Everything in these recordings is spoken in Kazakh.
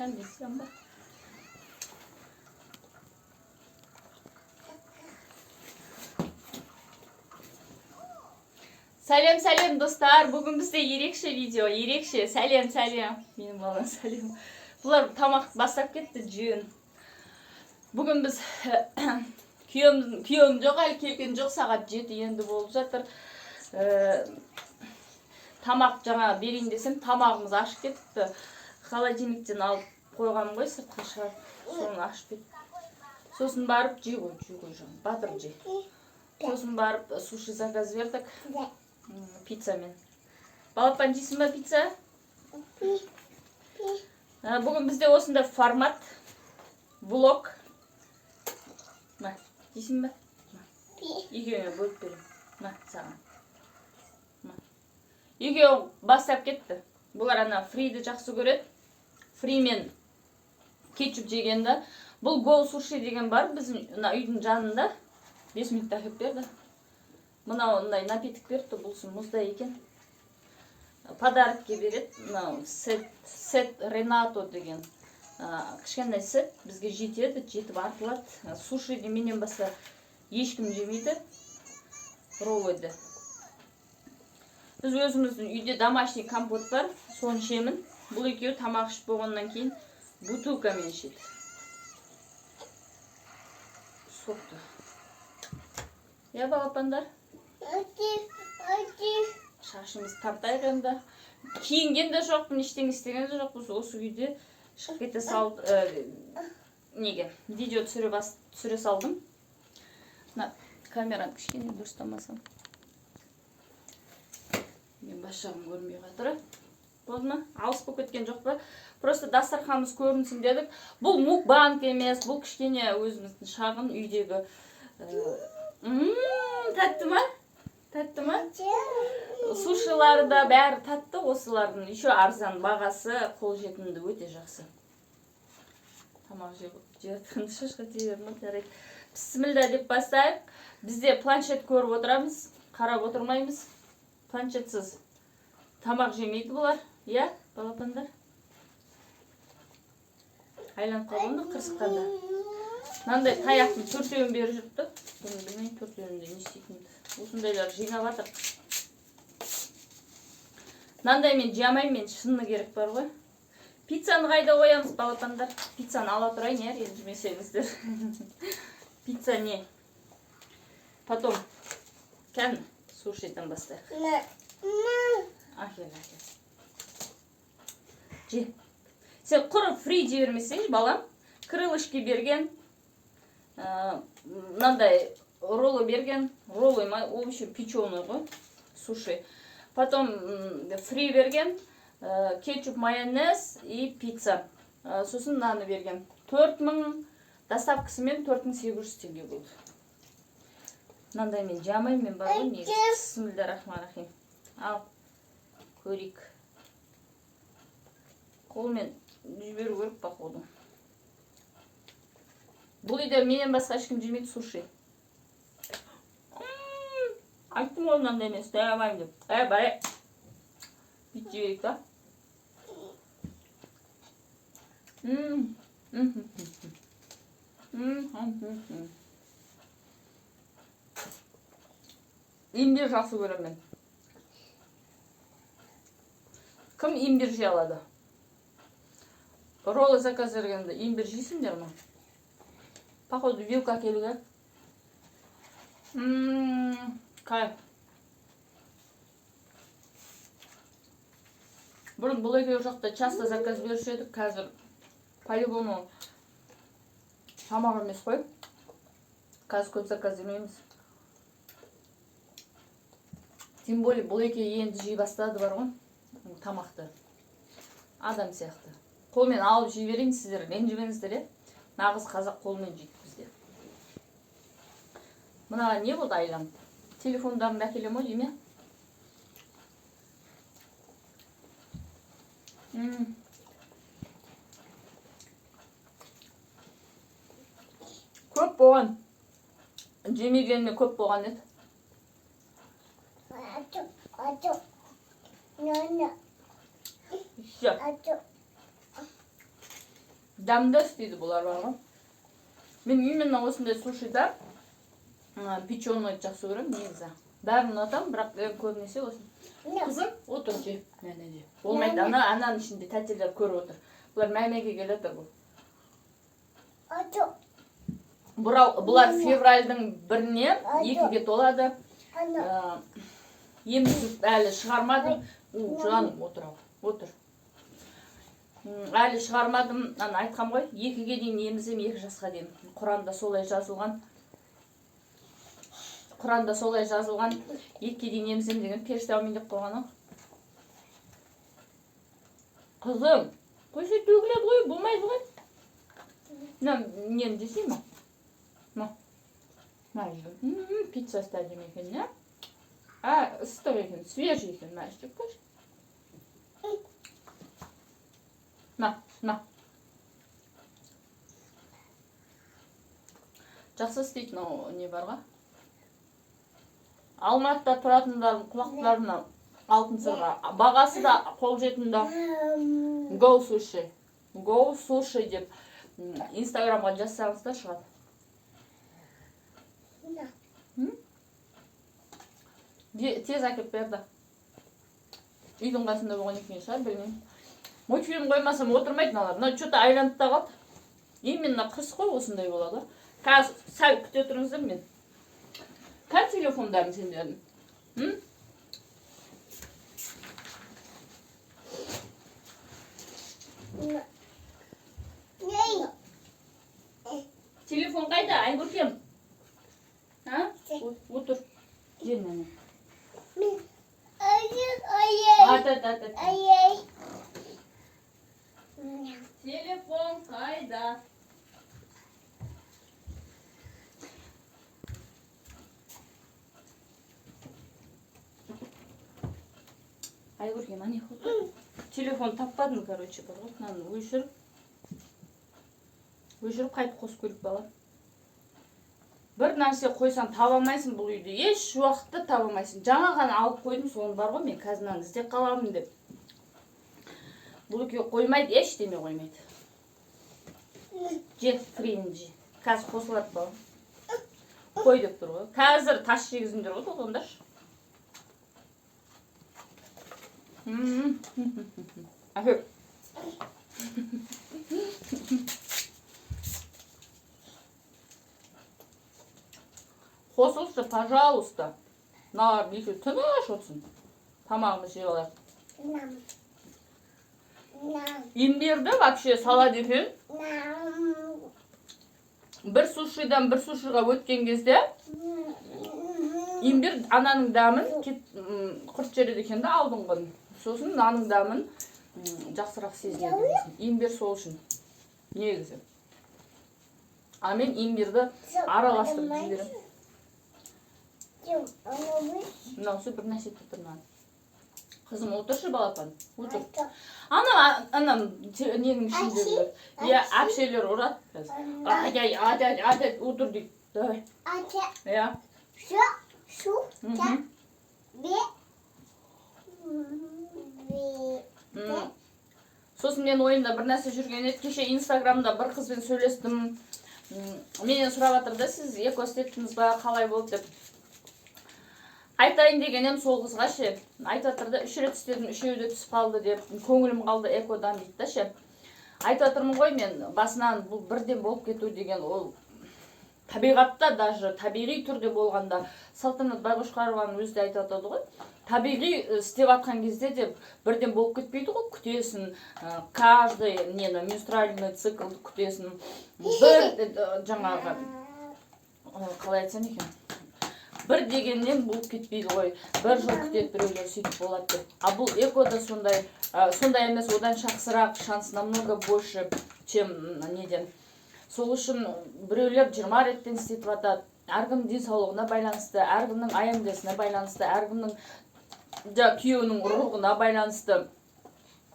Kendisi bak. Сәлем достар. Бүгін бізде ерекше видео. Ерекше. Сәлем. Менің балам сәлем. Бұлар тамақ бастап кетті жүйін. Бүгін біз күйеуім жоқ, әлі келген жоқ, сағат 7 енді болып жатыр. Тамақ жаңа берейін десем, тамағымыз ашып кетті. Холодильниктен алып қойғаным ғой, сыртқа шығарып, соны ашып кетті. Сосын барып жей ғой жаңа, батыр жей. Сосын барып суши заказ бердік. Пиццамен. Балапан жейсің ба пицца? Бүгін бізде осындай формат. Влог. Жейсің ба? Екеуіне бөліп берем. Саған. Екеуі бастап кетті. Бұлар ана фриді жақсы көреді. Фри мен кетчуп жегенді. Бұл гол суши деген бар. Біздің үйдің жанында. 5 минутта әкеп берді. Мынау ондай напиток берді, бұлсын мұздай екен. Подарокке береді. Мынау сет Ренато деген. Кішкентай сет бізге жетеді, жетіп артылады. Суши менен басқа ешкім жемейді. Роллойды. Біз өзіміздің үйде домашний компот бар, соны ішемін. Бұл екеуі тамақ ішіп болғаннан кейін бутылкамен ішеді. Соқты. Я балапандар? Шашымыз тартайық енді. Киінген де жоқпын, ештеңе істеген де жоқпын. Осы үйде шығып кете салды. Неге? Видео түсіре салдым. Камераны кішкене дұрыстамасам. Мен бас жағым көрмей қатыры. Болды ма? Алыс болып кеткен жоқ па? Просто дастарханымыз көрінсін дедік. Бұл мукбанк емес, бұл кішкене өзіміздің шағын үйдегі. Тәтті ма? Тәтті ма? Сушилары да бәрі тәтті осылардың. Еще арзан бағасы, қолжетімді өте жақсы. Тамақ жеп шашқа тиермін. Бісмілда деп бастайық. Бізде планшет көріп отырамыз, қарап отырмаймыз. Планшетсіз тамақ жемейді бұлар. Я, балапандар? Айланып қалғанды қырсыққанда. Мынандай таяқтың төртеуін бері жүріпті. Бұны білмейін, төртеуінде не істейтінді. Осындайлар жинап жатыр. Мынандай мен жамаймын, шыны керек бар ғой. Пиццаны қайда қоямыз, балапандар? Пиццаны ала тұрайын, ренжімесеңіздер. Пицца не? Потом, кәні? Сушиден бастайық. Әкел. Же. Сен құрып фри жей бермесең, балам. Крылышки берген. Мынандай роллы берген. Роллы, в общем, печеный ғой. Суши. Потом фри берген. Кетчуп, майонез и пицца. Сосын наны берген. 4000 доставкасымен 4800 теңге болды. Мынандай мен жамаймын, мен бар ғой негізі. Бисмиллахиррахманиррахим. Ал, көрейік. Қолмен жіберу керек походу. Бұл үйде менен басқа ешкім жемейді суши. Айттым ғой мынандай емес, дайамаймын деп. Бәрі. Бүйт жіберейік та. Имбир жақсы көремін. Кім имбир жей алады? Роллы заказ бергенде имбир жейсіңдер ме? Походу вилка келуге. Кайф. Бұрын бұл екеуі жақта часто заказ беруші едік, қазір по-любому тамақ емес қой. Қазір көп заказ демейміз. Тем более бұл екеуі енді жей бастады бар ғой. Тамақты. Адам сияқты. Қолмен алып жей берейін сіздер. Ренжімеңіздер, нағыз қазақ қолмен жейді бізде. Мынаға не болды Айлам? Телефондарымды әкелем ой дейме? Көп болған. Жемегеніме көп болған еді. дәмді істейді бұлар бағы. Мен именно осындай сушида печеный жақсы көремін негізі. Бәрін ұнатамын, бірақ көбінесе осы. Қызым, отыр же. Болмайды, ананың ішінде тәтелер көріп отыр. Бұлар мәмеге келетір бұл. Бұлар февральдың 1-іне 2-ге толады. Емізіп әлі шығармадым. Жаным, отыр. Әлі шығармадым, айтқам ғой, 2-ге дейін емізем, 2 жасқа дейін. Құранда солай жазылған. 2-ге дейін емізем деген періште аумин деп қойған ау. Қызым, қойса төгіледі ғой, болмайды ғой. Нені десей ма? Пицца стадием екен, не? Ыстық екен, свежий екен, мәшік көш. Жақсы істейтін не барға? Алматыда тұратындардың құлақтарына алтын сырға. Бағасы да қол жетімді. Go sushi деп инстаграмға жазсаңыз да шығады. Тез әкеп берді. Үйдің қасында болған екен шығар, білмеймін. Мультфильм қоймасам отырмайтын алар. Мына что-то айланып та қалды. Именно қыс қой осындай болады. Қазір сәл күте тұрыңыздар мен. Қай телефондарын сендердің? Телефон қайда? Айгүркем? Отыр. Жермен. Телефон қайда? Айгүркем, ане қылды. Телефон таппадым, короче, бар ғой. Мынаны өшіріп қайтып қосып көріп бала. Бір нәрсе қойсаң табамайсың бұл үйде. Еш уақытта табамайсың. Жаңа ғана алып қойдым, соны бар ғой, мен қазір іздеп қаламын деп. Бұл екеуі қоймайды, ештеме қоймайды. Же, фрин же. Қазір қосылады бала. Қой деп тұр ғой. Қазір тас жегізімдер ғой, тоқымдаршы. Афер. Қосылшы, пожалуйста. На, бейші, тыныш отсын. Тамағымыз жеп алайық. Имбирді вообще салат екен. Бір сушидан бір сушиға өткен кезде имбир ананың дәмін құрт жереді екен де алдың ғой. Сосын наның дәмін жақсырақ сезінеді. Имбир сол үшін. Негізі. А мен имбирді араластырып жіберем. Мынаусы бір нәрсе тұтырман. Қызым, отыршы балапан. Отыр. Анам ненің ішінде білер. Әпшелер ұрады. Ай, отыр дейді. Давай. Сосын мен ойымда бір нәрсе жүрген еді. Кеше инстаграмда бір қызбен сөйлестім. Менен сұрап жатырды, сіз эко істеттіңіз ба, қалай болды деп. Айтайын дегенем сол қызға ше. Айтып жатырды, 3 рет істедім, 3-еуі де түсіп қалды деп. Көңілім қалды экодан дейді да ше. Айтып жатырмын ғой мен, басынан бұл бірден болып кету деген ол табиғатта даже табиғи түрде болғанда Салтанат Байқошқарованың өзі де айтып жатады ғой. Табиғи істеп жатқан кезде де бірден болып кетпейді ғой, күтесің. Каждый менструальный циклды күтесің. Бір жаңағы қалай айтсам екен. Бір дегеннен болып кетпейді ғой. Бір жыл күтеді біреулер сөйтіп болады деп. А бұл экода сондай емес, одан жақсырақ, шанс намного больше, чем неден. Сол үшін біреулер 20 реттен істетіп жатады. Әркімнің денсаулығына байланысты, әркімнің АМД-сіне байланысты, әркімнің күйеуінің рухына байланысты.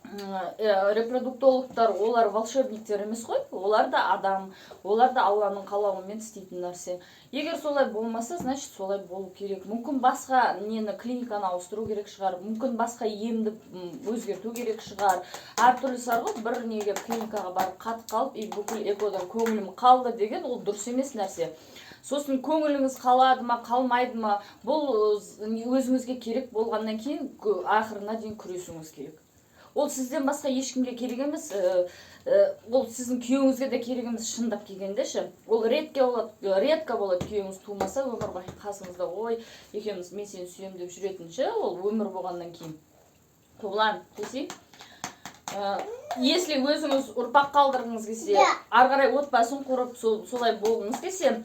репродуктологтар олар волшебниктер емес қой, олар да адам, олар да Алланың қалауымен істейтін нәрсе. Егер солай болмаса, значит солай болу керек. Мүмкін басқа нені клиниканы ауыстыру керек шығар, мүмкін басқа емді өзгерту керек шығар. Әртүрлі сарғып бір неге клиникаға барып қатып қалып, бүкіл экодан көңілім қалды деген ол дұрыс емес нәрсе. Сосын көңіліңіз қалады ма, қалмайды ма, бұл өзіңізге керек болғаннан кейін ақырына дейін күресуіңіз керек. Ол сізден басқа ешкімге керек емес, ол сіздің күйеуіңізге де керек емес шындап келгенде ше. Ол редко болады күйеуіңіз тумаса өмір бойы қасыңызда, ой, екеуміз мен сені сүйемін деп жүретін ше, ол өмір болғаннан кейін. Ладно, десей. Если өзіңіз ұрпақ қалдырғыңыз келсе, ары қарай отбасын құрып, солай болғыңыз келсе,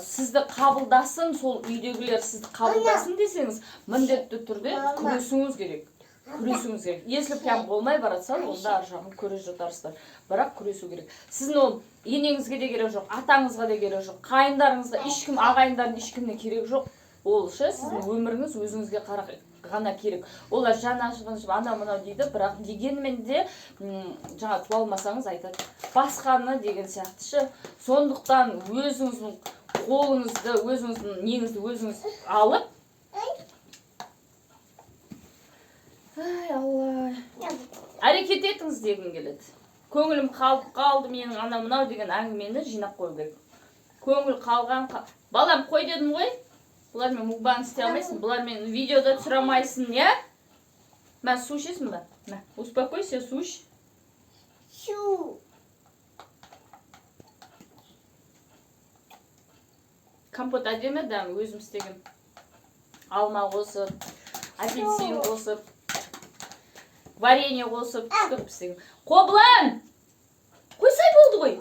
сізді қабылдасын, сол үйдегілер сізді қабылдасын десеңіз, міндетті түрде күресуіңіз керек. Күресуіңіз керек. Если прям болмай баратса, онда ар жағын көре жатарсыздар. Бірақ күресу керек. Сіздің ол енеңізге де керек жоқ, атаңызға да керек жоқ, қайындарыңызда ешкім, ағайындардың ешкімне керек жоқ. Ол ше сіздің өміріңіз өзіңізге ғана керек. Олар жаны ашығын ана мынау дейді, бірақ дегенмен де жаңа туа алмасаңыз айтады. Басқаны деген сияқты ше. Сондықтан өзіңіздің қолыңызды, өзіңіздің неңізді өзіңіз алып, ай Алла, әрекет етіңіз дегім келеді. Көңілім қалды менің ана мынау деген әңгімені жинап қою керек. Көңіл қалған, балам қой дедім ғой. Бұлармен мукбанг істей алмайсың, бұлармен видеода түсіре алмайсың, я? Мә, су ішесің ба? Мә, успокойся, су іш. Су. Компот әдемі дәм, өзім істеген. Алма қосып, апельсин қосып, варенье қосып, түстіп істеген. Қоблан! Қойсай болды ғой.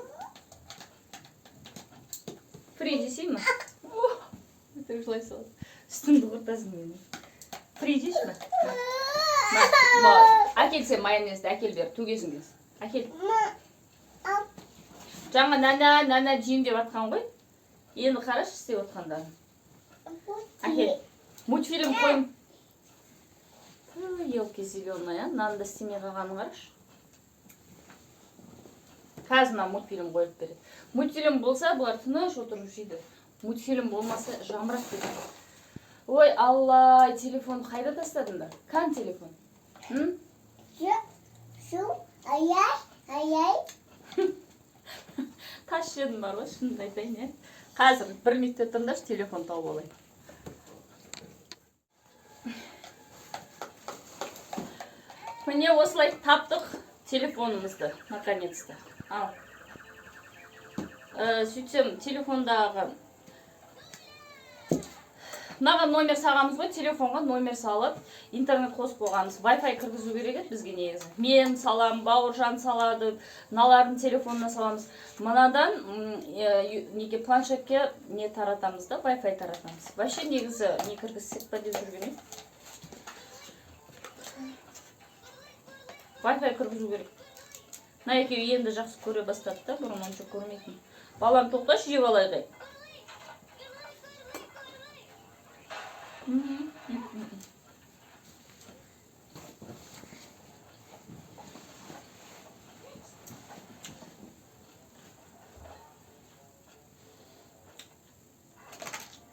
Фри десей ма? Жылай салады. Үстіңді құртасың мені. Фри дейші ма? Әкел сен майонезді, әкел бер, төгесің кез. Әкел. Жаңа нәна жейін деп атқан ғой. Енді қараш істеп отқандарын. Әкел. Мультфильм қойым. Елки зеленая, нанды істемей қалғанын қараш. Қазір мультфильм қойып береді. Мультфильм болса, бұлар тыныш отырып жейді. Мультфильм болмаса жамырап кетеді. Ой, Алла, телефон қайда тастадыңдар? Қан телефон? Аяй. Тас жедім бар ғой, шынымды айтайын, е? Қазір 1 минутте тұрыңдаршы, телефон тауып алайын. Міне осылай таптық телефонымызды, наконец-то. Ал. Сөйтсем, телефондағы мынаған номер сағамыз ғой, телефонға номер салып, интернет қосып қойғанбыз. Wi-Fi кіргізу керек еді бізге негізі. Мен салам, Бауыржан салады, мыналардың телефонына саламыз. Мынадан неге планшетке не таратамыз да, Wi-Fi таратамыз. Вообще негізі не кіргізсек па деп жүрген еді. Wi-Fi кіргізу керек. Мына екеуі енді жақсы көре бастады да, бұрын онша көрмейтін. Балам тоқташ, жеп алайық.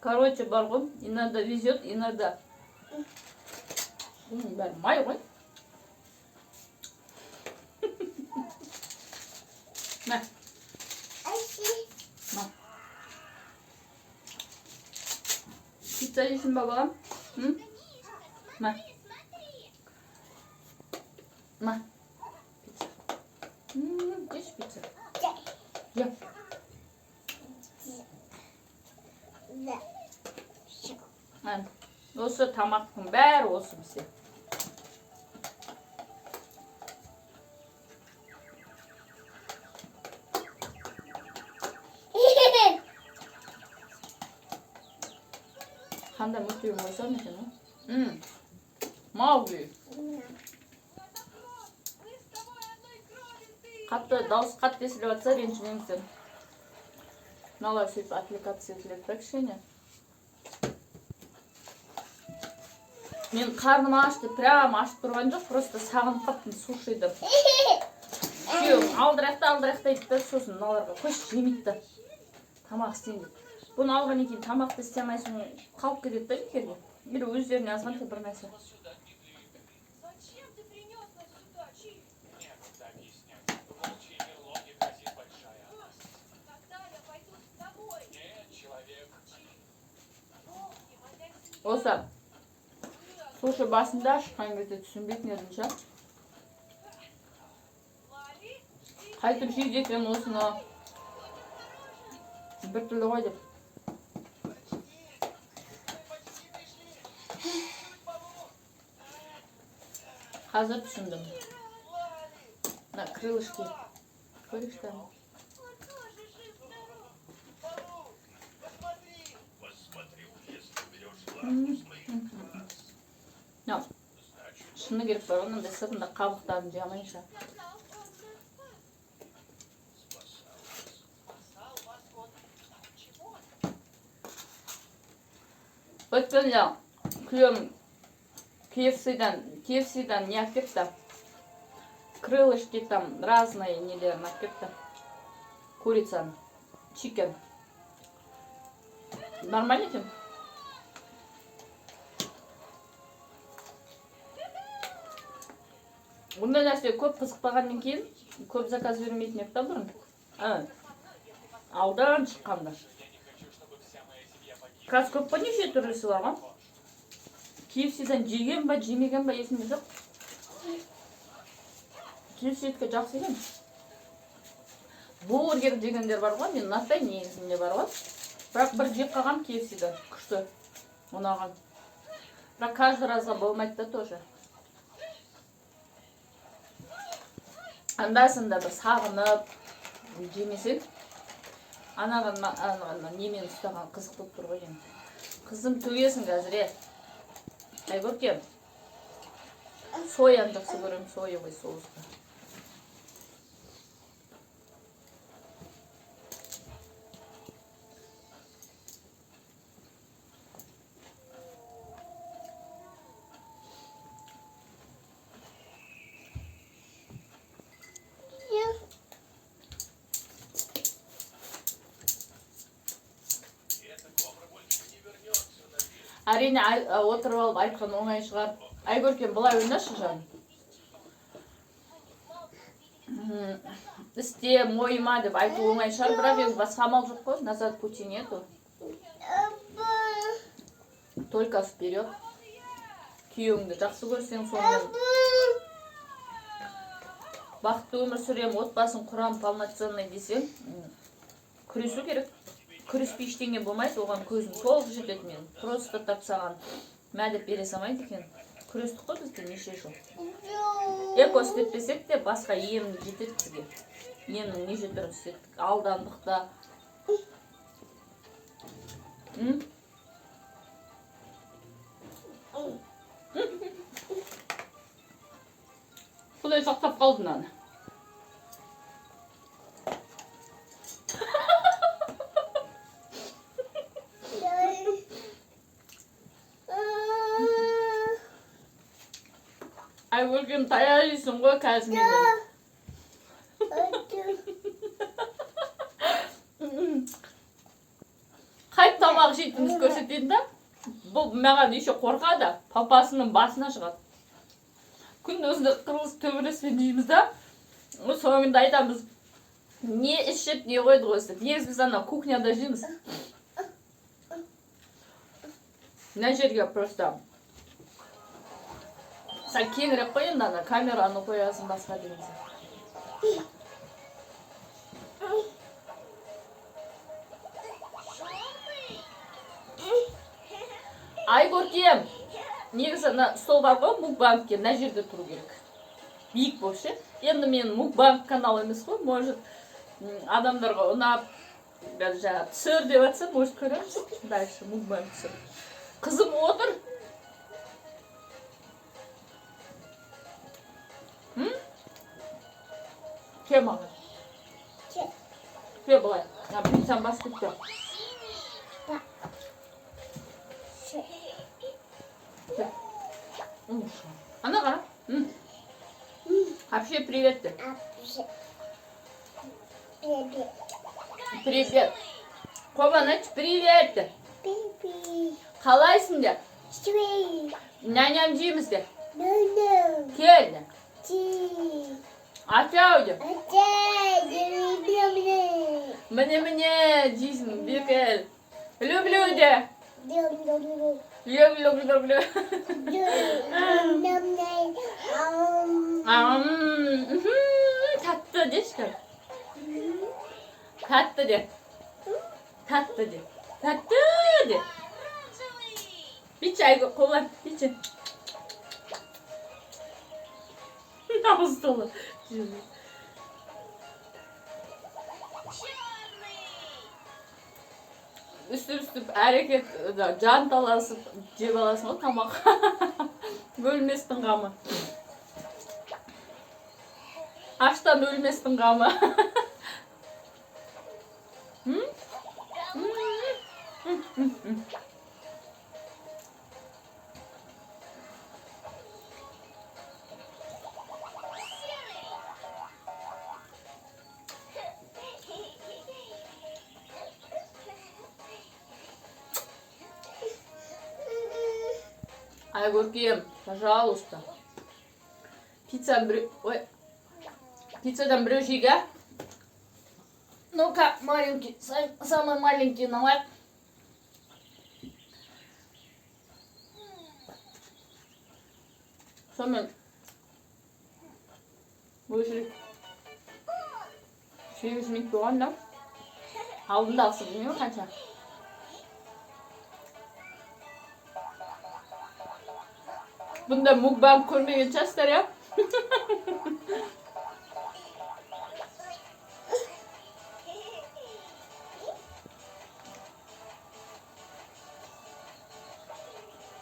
Короче, бар ғой, иногда везет, иногда. Бәрі май ғой. Мә. Пицца жейсің ба, балам? Мә. Мә. Пицца. Жеш пицца. Е. Осы тамақтың бәрі осы бізде. Қандай мультфильм қойсам екен, о? Маугли. Қатты дауыс қатты естіліп жатса, ренжімеңіздер. Мыналар сөйтіп аппликация етіледі, так кішкене. Мен қарным ашты, прямо ашып тұрған жоқ, просто сағынып қаптым сушиді. Күйеуім алдырақта дейді да, сосын мыналарға қойшы жемейді. Тамақ істейін деп. Бұны алған екен тамақты істей алмайсың, қалып кетеді да бекерге. Или өздеріне азған бір нәрсе. Осы суши басында шыққан кезде түсінбейтін едім ше. Қайтып жейді екен осыны. Bir türlü ғой деп. Қазір түсіндім. На крылышки. Көріш там. Шыны керек бар, оның да сыртында қабықтарын жамайынша. Өткенде күйеуім KFC-дан не әкепті? Крылышки там разные нелерін әкепті. Курицаны, чикен. Нормально екен? Бұндай нәрсе көп қызықпағаннан кейін көп заказ бермейтін еді бұрын. Аудан шыққанда. Қазір көп па неше түрлісі бар ма? KFC-дан жеген ба, жемеген ба есімде жоқ. KFC-дікі жақсы екен. Бургер дегендер бар ғой, мен ұнатпай негізінде бар ғой. Бірақ бір жеп қалған KFC-дан күшті ұнаған. Бірақ каждый разға болмайды да тоже. Анда-санда бір сағынып жемесең, анаған немен ұстаған қызық болып тұр ғой енді. Қызым төгесің қазір, Ай көркем. Сояны жақсы көрем, соевый соусты. Әрине отырып алып айтқан оңай шығар. Ай көркем, былай ойнашы жан. Істе, мойыма деп айту оңай шығар, бірақ енді басқа амал жоқ қой, назад пути нету. Только вперед. Күйеуіңді жақсы көрсең соңынан. Бақытты өмір сүрем, отбасын құрам полноценный десең, күресу керек. Күреспей ештеңе болмайды, оған көзім толық жетеді мен. Просто так саған мәдеп бере салмайды екен. Күрестік қой бізде неше жыл. Эко істетпесек те басқа емін жетеді бізге. Емнің неше түрін істеттік. Алдандық та. Құдай сақтап қалдың аны. Ай көркем таяйсың ғой қазір менен. Қайт тамақ жейтіміз көрсетейін да. Бұл маған еще қорқады, папасының басына шығады. Күн өзінде қырылыс төбелеспен жейміз да. Соңында айтамыз, не ішіп, не қойды ғой істеп. Негізі біз ана кухняда жейміз. Мына жерге просто сәл кеңірек қой енді ана камераны қоясың басқа дегенде. Ай көркем, негізі стол бар ғой, мукбангке мына жерде тұру керек. Биік болып ше. Енді мен мукбанг канал емес қой, может адамдарға ұнап, түсір деп атса, может көреміз. Дальше мукбанг түсір. Қызым отыр. Ке маған? Ке бұлай. Сен бас кетті. Ана қара. Вообще привет де. Привет. Қобаныч, привет де. Қалайсың де? Няням жейміз де. Кел де. Ачау де. Міне жейсің, бекел. Люблю де. Люблю. Tatlı de işte. Tatlı de. Bir çay kullan. Bir çay. Ağız dolu. Üstüp hareket can talasıp cep alasın o tamak. Bölmestin gamı. Açtan ölmestin gamı. Айгуркием, пожалуйста. Пиццадан біреу жейге. Ну-ка, маленький, самый маленький налай. Сонымен бөлшірік 8 минут болған да. Алдындағысы білмеймін қанша. Bunda mukbang көрмеген шығарсыздар, я?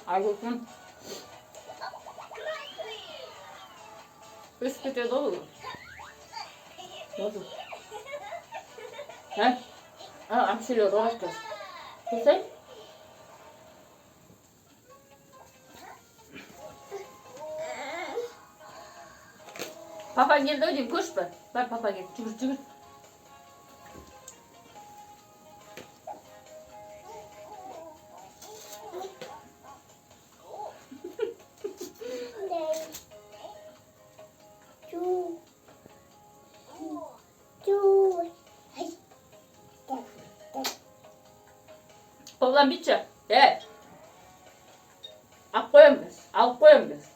Айгүлкін өсіп кетеді ғой. Болды. Әмшелер орастыр. Көсай? Papa geldi öyle koş be. Bak papa geldi. Çıkır. Oğlan bitecek. Evet. Al koyalım biz.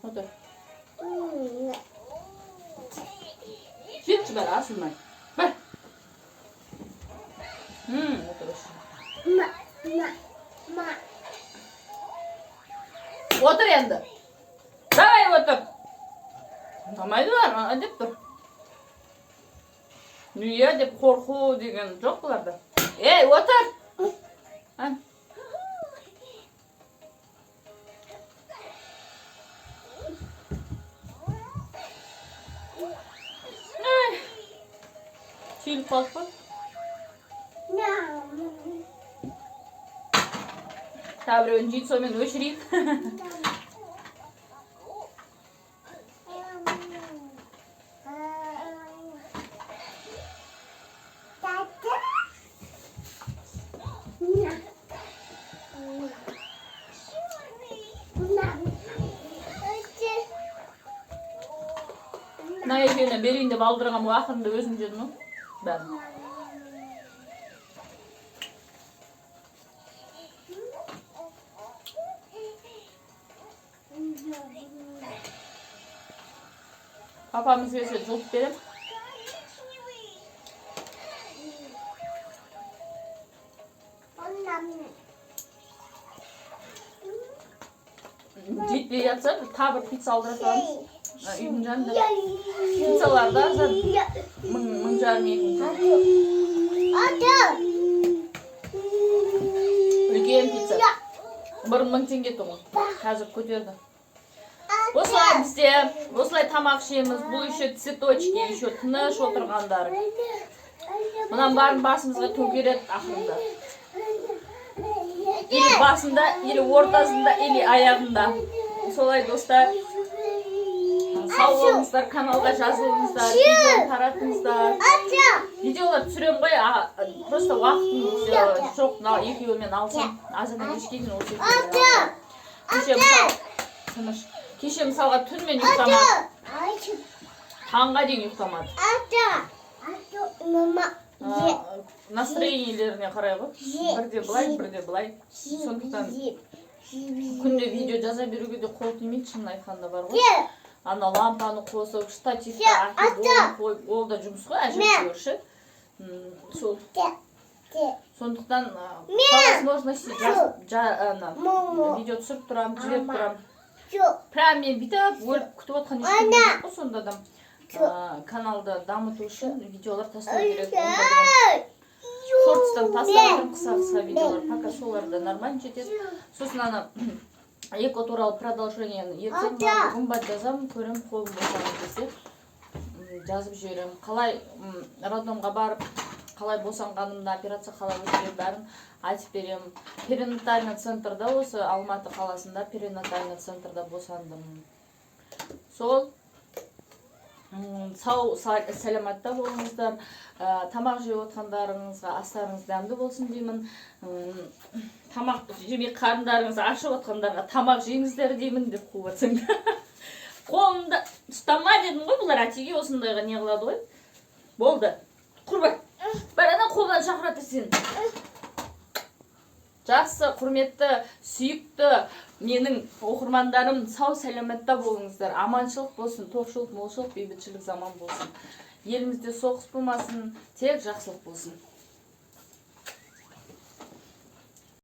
Otur. Süt ver asılma. Ver. Otur. Otur yandı. Давай otur. Tamamlaydılar mı? Deyip dur. Niye deyip korku degen жоқ бұларда. Ey otur. Çiğilip kalk bak. Tabi önce soğumen öşüreyim. Ne ekene berinde baldırğam o ahırında özüm canım. Ben. Papamız verse çok derim. Ciddi yatsa tabi pizza aldırırsanız. Үйдің жанында пиццаларда мың жарым екі үлкен пицца 1000 теңге тұғын қазір көтерді Осылай бізде, осылай тамақ ішеміз. Бұл еще цветочки, еще тыныш отырғандар. Мұнан барын басымызға төгереді ақырында. Или басында, или ортасында, или аяғында. Солай достар. Сау болыңыздар, каналға жазылыңыздар, видеоны таратыңыздар. Видеолар түсірем ғой, просто уақытым жоқ, екеуімен алсам. Азаннан кешке дейін осы екеуімен алсам. Кеше мысалға түнмен ұйықтамады. Таңға дейін ұйықтамады. Настроениелеріне қарай ғой. Бірде былай. Сондықтан күнде видео жаза беруге де қол тимейді, шынын айтқанда бар ғой. Ана лампаны қосып, штативті әкеп қойып, ол да жұмыс қой, әжептәуір ше. Сондықтан по возможности видео түсіріп тұрам, жіберіп тұрам. Прям мен бүйтіп өліп күтіп отқан ешкім жоқ қой, сонда да каналды дамыту үшін видеолар тастау керек. Шортстан тастау қыса видеолар, пока соларда нормально жетеді. Сосын ана эко туралы продолжениені ертең бүгін бат жазам, көрем, қолым босаған кезде жазып жіберем. Қалай роддомға барып, қалай босанғанымды, операция қалай өтіп бәрін айтып берем. Перинатальный центрда, осы Алматы қаласында перинатальный центрда босандым. Сол сау сәлематта болыңыздар. Тамақ жеп отқандарыңызға астарыңыз дәмді болсын деймін. Тамақ жемей қарындарыңыз ашып отқандарға тамақ жеңіздер деймін деп қуатсың. Қолымда ұстама дедім ғой, бұлар әтеге осындайға не қылады ғой. Болды. Құрбай. Барана қолдан шақыраты сен. Жақсы, құрметті, сүйікті менің оқырмандарым, сау сәлеметті болыңыздар. Аманшылық болсын, тоқшылық, молшылық, бейбітшілік заман болсын. Елімізде соғыс болмасын, тек жақсылық болсын.